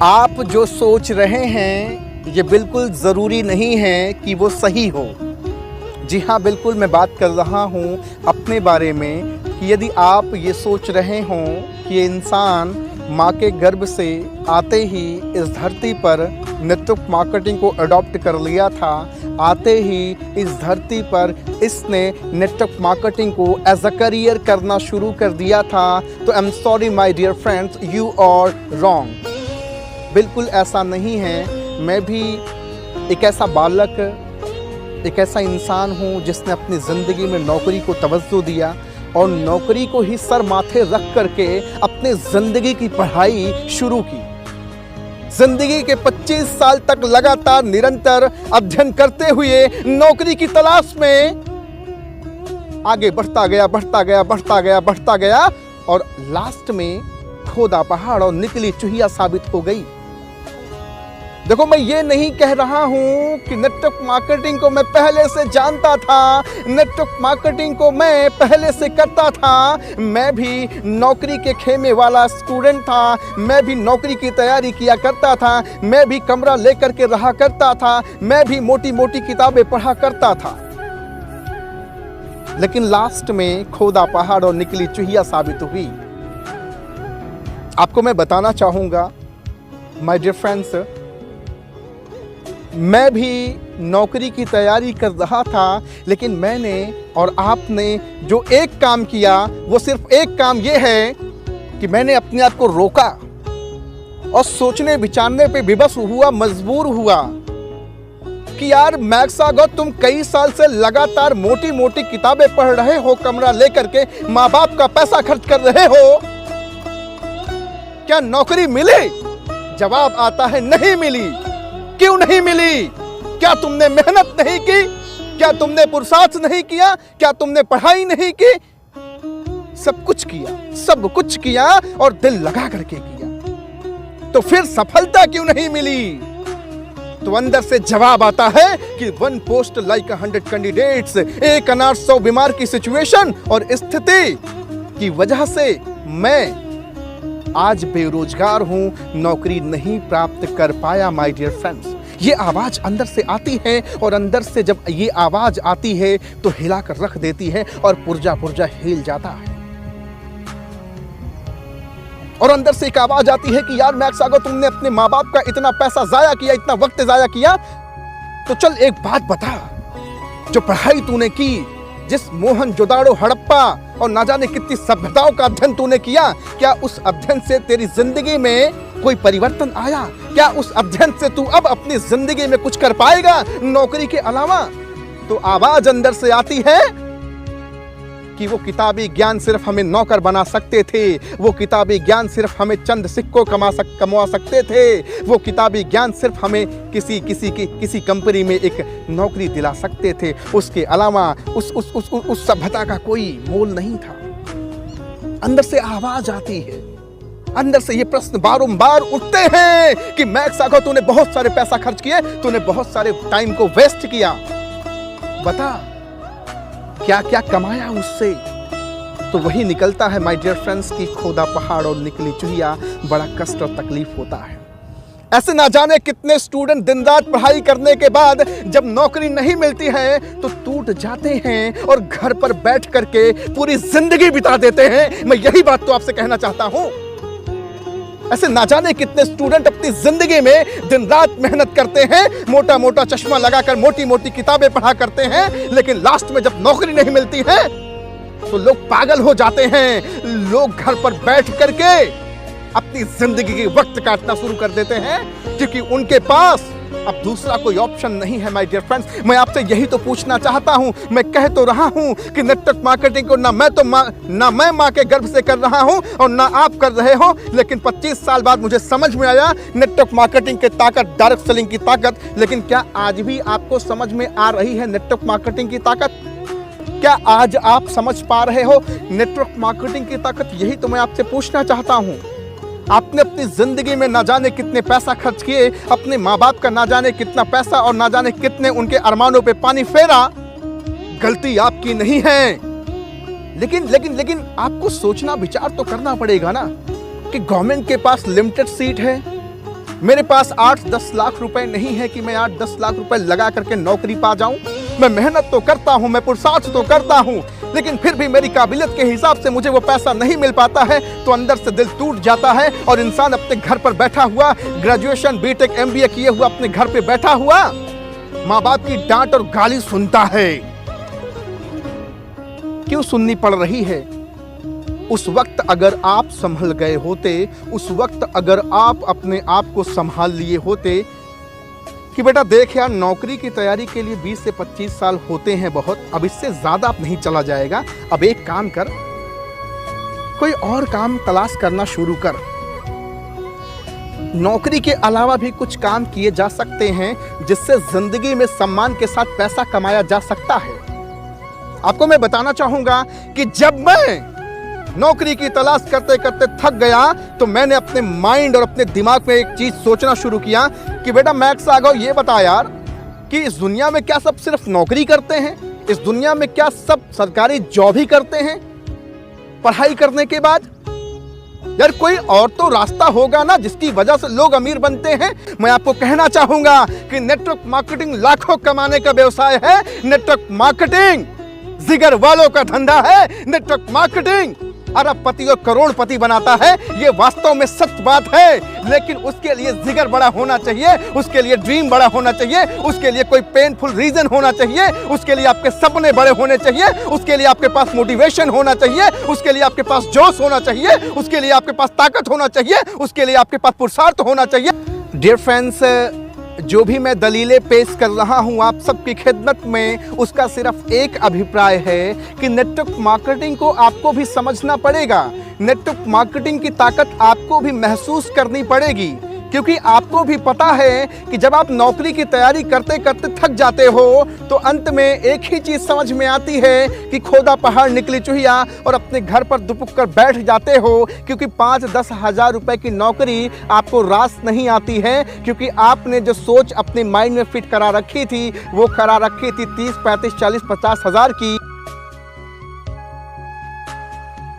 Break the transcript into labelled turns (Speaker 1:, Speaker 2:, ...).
Speaker 1: आप जो सोच रहे हैं ये बिल्कुल ज़रूरी नहीं है कि वो सही हो। जी हाँ, बिल्कुल मैं बात कर रहा हूँ अपने बारे में कि यदि आप ये सोच रहे हों कि ये इंसान माँ के गर्भ से आते ही इस धरती पर नेटवर्क मार्केटिंग को अडॉप्ट कर लिया था, आते ही इस धरती पर इसने नेटवर्क मार्केटिंग को एज अ करियर करना शुरू कर दिया था, तो I am sorry my dear friends, you are wrong. बिल्कुल ऐसा नहीं है। मैं भी एक ऐसा बालक, एक ऐसा इंसान हूँ जिसने अपनी ज़िंदगी में नौकरी को तवज्जो दिया और नौकरी को ही सर माथे रख करके अपने ज़िंदगी की पढ़ाई शुरू की। ज़िंदगी के 25 साल तक लगातार निरंतर अध्ययन करते हुए नौकरी की तलाश में आगे बढ़ता गया और लास्ट में खोदा पहाड़ और निकली चूहिया साबित हो गई। देखो, मैं ये नहीं कह रहा हूं कि नेटवर्क मार्केटिंग को मैं पहले से जानता था, नेटवर्क मार्केटिंग को मैं पहले से करता था। मैं भी नौकरी के खेमे वाला स्टूडेंट था, मैं भी नौकरी की तैयारी किया करता था, मैं भी कमरा लेकर के रहा करता था, मैं भी मोटी मोटी किताबें पढ़ा करता था। लेकिन लास्ट में खोदा पहाड़ और निकली चूहिया साबित हुई। आपको मैं बताना चाहूँगा माय डियर फ्रेंड्स, मैं भी नौकरी की तैयारी कर रहा था, लेकिन मैंने और आपने जो एक काम किया वो सिर्फ एक काम ये है कि मैंने अपने आप को रोका और सोचने विचारने पे विवश हुआ, मजबूर हुआ कि यार मैक्स सागर, तुम कई साल से लगातार मोटी मोटी किताबें पढ़ रहे हो, कमरा लेकर के माँ बाप का पैसा खर्च कर रहे हो, क्या नौकरी मिली? जवाब आता है नहीं मिली। क्यों नहीं मिली? क्या तुमने मेहनत नहीं की? क्या तुमने पुरुषार्थ नहीं किया? क्या तुमने पढ़ाई नहीं की? सब कुछ किया और दिल लगा करके किया, तो फिर सफलता क्यों नहीं मिली? तो अंदर से जवाब आता है कि 1 पोस्ट लाइक 100 कैंडिडेट्स, एक अनार 100 बीमार की सिचुएशन और स्थिति की वजह से मैं आज बेरोजगार हूं, नौकरी नहीं प्राप्त कर पाया। माय डियर फ्रेंड्स, ये आवाज अंदर से आती है और अंदर से जब ये आवाज आती है तो हिलाकर रख देती है और पुर्जा पुर्जा हिल जाता है। और अंदर से एक आवाज आती है कि यार मैक्स सागर, तुमने अपने माँ बाप का इतना पैसा जाया किया, इतना वक्त जाया किया, तो चल एक बात बता, जो पढ़ाई तूने की, जिस मोहनजोदाड़ो, हड़प्पा और ना जाने कितनी सभ्यताओं का अध्ययन तूने किया, क्या उस अध्ययन से तेरी जिंदगी में कोई परिवर्तन आया? क्या उस अध्ययन से तू अब अपनी जिंदगी में कुछ कर पाएगा नौकरी के अलावा? तो आवाज अंदर से आती है कि वो किताबी ज्ञान सिर्फ हमें नौकर बना सकते थे, वो किताबी ज्ञान सिर्फ हमें चंद सिक्कों कमा सकते थे, वो किताबी ज्ञान सिर्फ हमें किसी कंपनी में एक नौकरी दिला सकते थे, उसके अलावा उस सभ्यता का कोई मोल नहीं था। अंदर से आवाज आती है, अंदर से ये प्रश्न बारंबार उठते हैं कि मैक्स सागर, तूने बहुत सारे पैसा खर्च किए, तूने बहुत सारे टाइम को वेस्ट किया, बता क्या क्या कमाया उससे? तो वही निकलता है माय डियर फ्रेंड्स की खोदा पहाड़ और निकली चूहिया, बड़ा कष्ट और तकलीफ होता है। ऐसे ना जाने कितने स्टूडेंट दिन रात पढ़ाई करने के बाद जब नौकरी नहीं मिलती है तो टूट जाते हैं और घर पर बैठ करके पूरी जिंदगी बिता देते हैं। मैं यही बात तो आपसे कहना चाहता हूं। ऐसे ना जाने कितने स्टूडेंट अपनी जिंदगी में दिन रात मेहनत करते हैं, मोटा मोटा चश्मा लगाकर मोटी मोटी किताबें पढ़ा करते हैं, लेकिन लास्ट में जब नौकरी नहीं मिलती है तो लोग पागल हो जाते हैं। लोग घर पर बैठ करके अपनी जिंदगी के वक्त काटना शुरू कर देते हैं, क्योंकि उनके पास अब दूसरा कोई ऑप्शन नहीं है। माय डियर फ्रेंड्स, मैं आपसे यही तो पूछना चाहता हूं। मैं कह तो रहा हूं कि नेटवर्क मार्केटिंग को ना मैं मां के गर्भ से कर रहा हूं और ना आप कर रहे हो, लेकिन 25 साल बाद मुझे समझ में आया नेटवर्क मार्केटिंग की ताकत, डायरेक्ट सेलिंग की ताकत। लेकिन क्या आज भी आपको समझ में आ रही है नेटवर्क मार्केटिंग की ताकत? क्या आज आप समझ पा रहे हो नेटवर्क मार्केटिंग की ताकत? यही तो मैं आपसे पूछना चाहता हूं। आपने अपनी जिंदगी में ना जाने कितने पैसा खर्च किए, अपने माँ बाप का ना जाने कितना पैसा और ना जाने कितने उनके अरमानों पे पानी फेरा। गलती आपकी नहीं है, लेकिन आपको सोचना विचार तो करना पड़ेगा ना कि गवर्नमेंट के पास लिमिटेड सीट है, मेरे पास 8-10 लाख रुपए नहीं है कि मैं 8-10 लाख रुपए लगा करके नौकरी पा जाऊं। मैं मेहनत तो करता हूं, मैं पुरुषार्थ तो करता हूं, लेकिन फिर भी मेरी काबिलियत के हिसाब से मुझे वो पैसा नहीं मिल पाता है, तो अंदर से दिल टूट जाता है और इंसान अपने घर पर बैठा हुआ, ग्रेजुएशन बीटेक एमबीए किए हुआ अपने घर पे बैठा हुआ माँ बाप की डांट और गाली सुनता है। क्यों सुननी पड़ रही है? उस वक्त अगर आप संभल गए होते, उस वक्त अगर आप अपने आप को संभाल लिए होते कि बेटा देख यार, नौकरी की तैयारी के लिए 20 से 25 साल होते हैं बहुत, अब इससे ज्यादा अब नहीं चला जाएगा, अब एक काम कर, कोई और काम तलाश करना शुरू कर। नौकरी के अलावा भी कुछ काम किए जा सकते हैं जिससे जिंदगी में सम्मान के साथ पैसा कमाया जा सकता है। आपको मैं बताना चाहूंगा कि जब मैं नौकरी की तलाश करते करते थक गया तो मैंने अपने माइंड और अपने दिमाग में एक चीज सोचना शुरू किया कि बेटा मैक्स सागो, ये बता यार कि इस दुनिया में क्या सब सिर्फ नौकरी करते हैं? इस दुनिया में क्या सब सरकारी जॉब ही करते हैं पढ़ाई करने के बाद? यार कोई और तो रास्ता होगा ना जिसकी वजह से लोग अमीर बनते हैं। मैं आपको कहना चाहूंगा कि नेटवर्क मार्केटिंग लाखों कमाने का व्यवसाय है। नेटवर्क मार्केटिंग जिगर वालों का धंधा है। नेटवर्क मार्केटिंग अरबपति और करोड़पति बनाता है, ये वास्तव में सच बात है। लेकिन उसके लिए जिगर बड़ा होना चाहिए, उसके लिए ड्रीम बड़ा होना चाहिए, उसके लिए कोई पेनफुल रीजन होना चाहिए, उसके लिए आपके सपने बड़े होने चाहिए, उसके लिए आपके पास मोटिवेशन होना चाहिए, उसके लिए आपके पास जोश होना चाहिए, उसके लिए आपके पास ताकत होना चाहिए, उसके लिए आपके पास पुरुषार्थ होना चाहिए। डियर फ्रेंड्स, जो भी मैं दलीलें पेश कर रहा हूं आप सबकी खिदमत में, उसका सिर्फ एक अभिप्राय है कि नेटवर्क मार्केटिंग को आपको भी समझना पड़ेगा। नेटवर्क मार्केटिंग की ताकत आपको भी महसूस करनी पड़ेगी, क्योंकि आपको भी पता है कि जब आप नौकरी की तैयारी करते करते थक जाते हो तो अंत में एक ही चीज़ समझ में आती है कि खोदा पहाड़ निकली चुहिया, और अपने घर पर दुपुक कर बैठ जाते हो, क्योंकि 5-10 हज़ार रुपए की नौकरी आपको रास नहीं आती है, क्योंकि आपने जो सोच अपने माइंड में फिट करा रखी थी वो करा रखी थी 30, 35, 40, 50 हज़ार की।